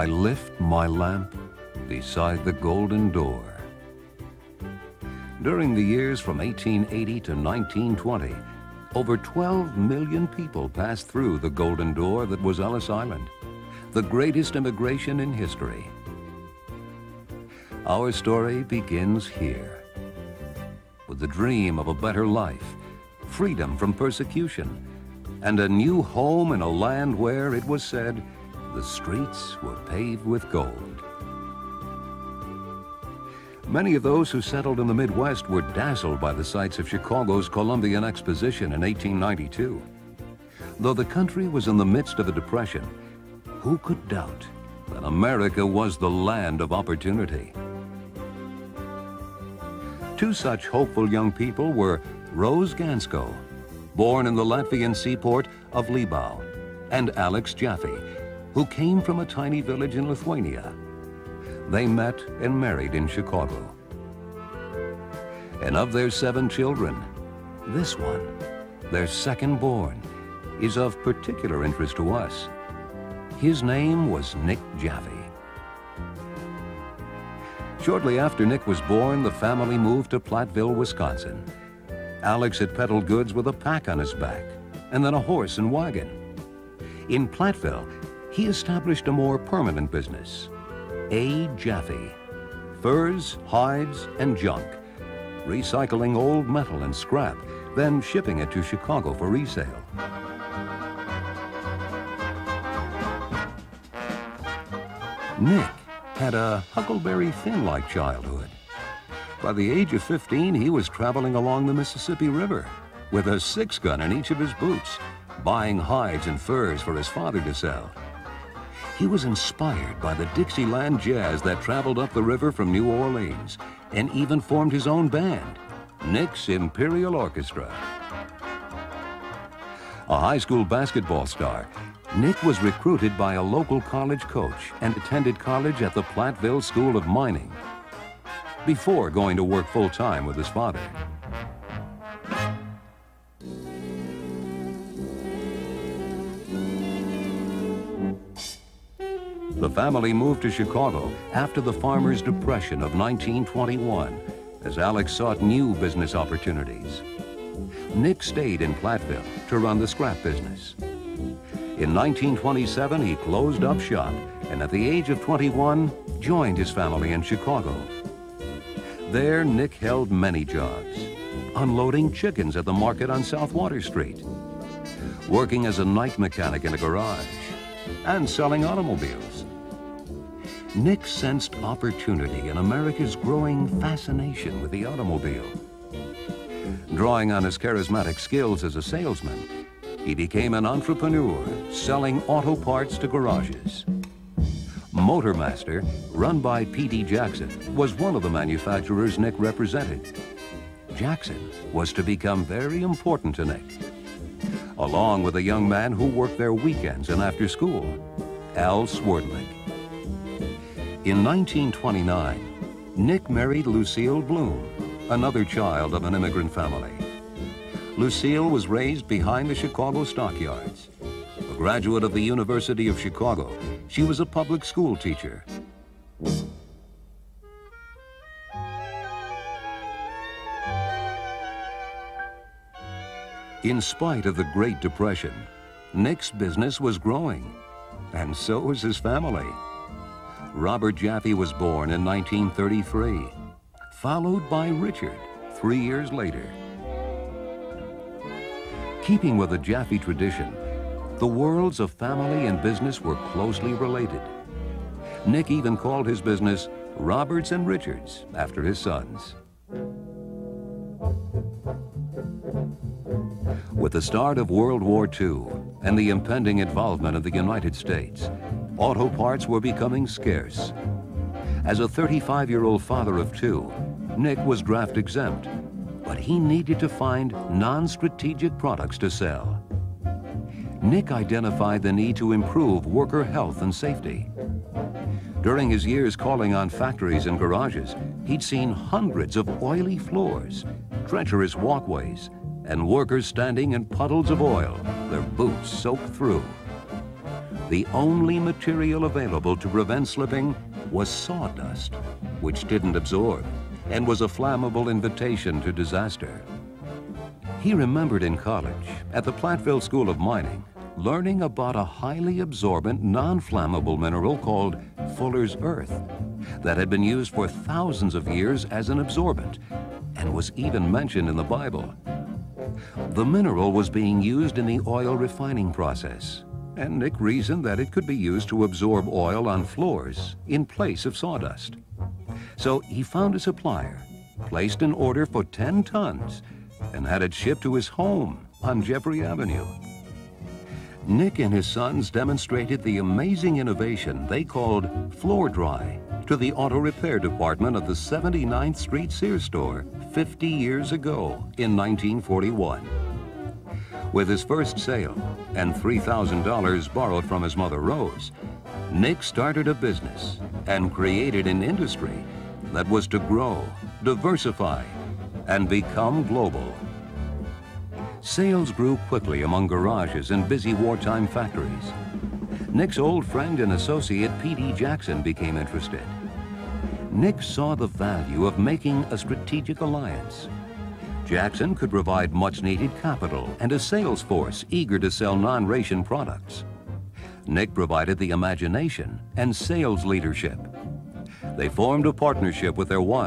I lift my lamp beside the golden door. During the years from 1880 to 1920, over 12 million people passed through the golden door that was Ellis Island, the greatest immigration in history. Our story begins here, with the dream of a better life, freedom from persecution, and a new home in a land where, it was said, the streets were paved with gold. Many of those who settled in the Midwest were dazzled by the sights of Chicago's Columbian Exposition in 1892. Though the country was in the midst of a depression, who could doubt that America was the land of opportunity? Two such hopeful young people were Rose Gansko, born in the Latvian seaport of Libau, and Alex Jaffe, who came from a tiny village in Lithuania. They met and married in Chicago. And of their 7 children, this one, their second born, is of particular interest to us. His name was Nick Jaffe. Shortly after Nick was born, the family moved to Platteville, Wisconsin. Alex had peddled goods with a pack on his back, and then a horse and wagon. In Platteville, he established a more permanent business, A. Jaffe, furs, hides, and junk, recycling old metal and scrap, then shipping it to Chicago for resale. Nick had a Huckleberry Finn-like childhood. By the age of 15, he was traveling along the Mississippi River with a 6-gun in each of his boots, buying hides and furs for his father to sell. He was inspired by the Dixieland jazz that traveled up the river from New Orleans and even formed his own band, Nick's Imperial Orchestra. A high school basketball star, Nick was recruited by a local college coach and attended college at the Platteville School of Mining before going to work full-time with his father. The family moved to Chicago after the Farmers' Depression of 1921 as Alex sought new business opportunities. Nick stayed in Platteville to run the scrap business. In 1927, he closed up shop and at the age of 21, joined his family in Chicago. There, Nick held many jobs, unloading chickens at the market on South Water Street, working as a night mechanic in a garage, and selling automobiles. Nick sensed opportunity in America's growing fascination with the automobile. Drawing on his charismatic skills as a salesman, he became an entrepreneur, selling auto parts to garages. Motormaster, run by P.D. Jackson, was one of the manufacturers Nick represented. Jackson was to become very important to Nick, along with a young man who worked there weekends and after school, Al Swerdlick. In 1929, Nick married Lucille Bloom, another child of an immigrant family. Lucille was raised behind the Chicago stockyards. A graduate of the University of Chicago, she was a public school teacher. In spite of the Great Depression, Nick's business was growing, and so was his family. Robert Jaffe was born in 1933, followed by Richard 3 years later. Keeping with the Jaffe tradition, the worlds of family and business were closely related. Nick even called his business Roberts and Richards after his sons. With the start of World War II and the impending involvement of the United States, auto parts were becoming scarce. As a 35-year-old father of 2, Nick was draft exempt, but he needed to find non-strategic products to sell. Nick identified the need to improve worker health and safety. During his years calling on factories and garages, he'd seen hundreds of oily floors, treacherous walkways, and workers standing in puddles of oil, their boots soaked through. The only material available to prevent slipping was sawdust, which didn't absorb and was a flammable invitation to disaster. He remembered in college, at the Platteville School of Mining, learning about a highly absorbent, non-flammable mineral called Fuller's Earth that had been used for thousands of years as an absorbent and was even mentioned in the Bible. The mineral was being used in the oil refining process, and Nick reasoned that it could be used to absorb oil on floors in place of sawdust. So he found a supplier, placed an order for 10 tons, and had it shipped to his home on Jeffrey Avenue. Nick and his sons demonstrated the amazing innovation they called Floor-Dri to the auto repair department of the 79th Street Sears store 50 years ago in 1941. With his first sale and $3,000 borrowed from his mother Rose, Nick started a business and created an industry that was to grow, diversify, and become global. Sales grew quickly among garages and busy wartime factories. Nick's old friend and associate P.D. Jackson became interested. Nick saw the value of making a strategic alliance. Jackson could provide much-needed capital and a sales force eager to sell non-ration products. Nick provided the imagination and sales leadership. They formed a partnership with their wives.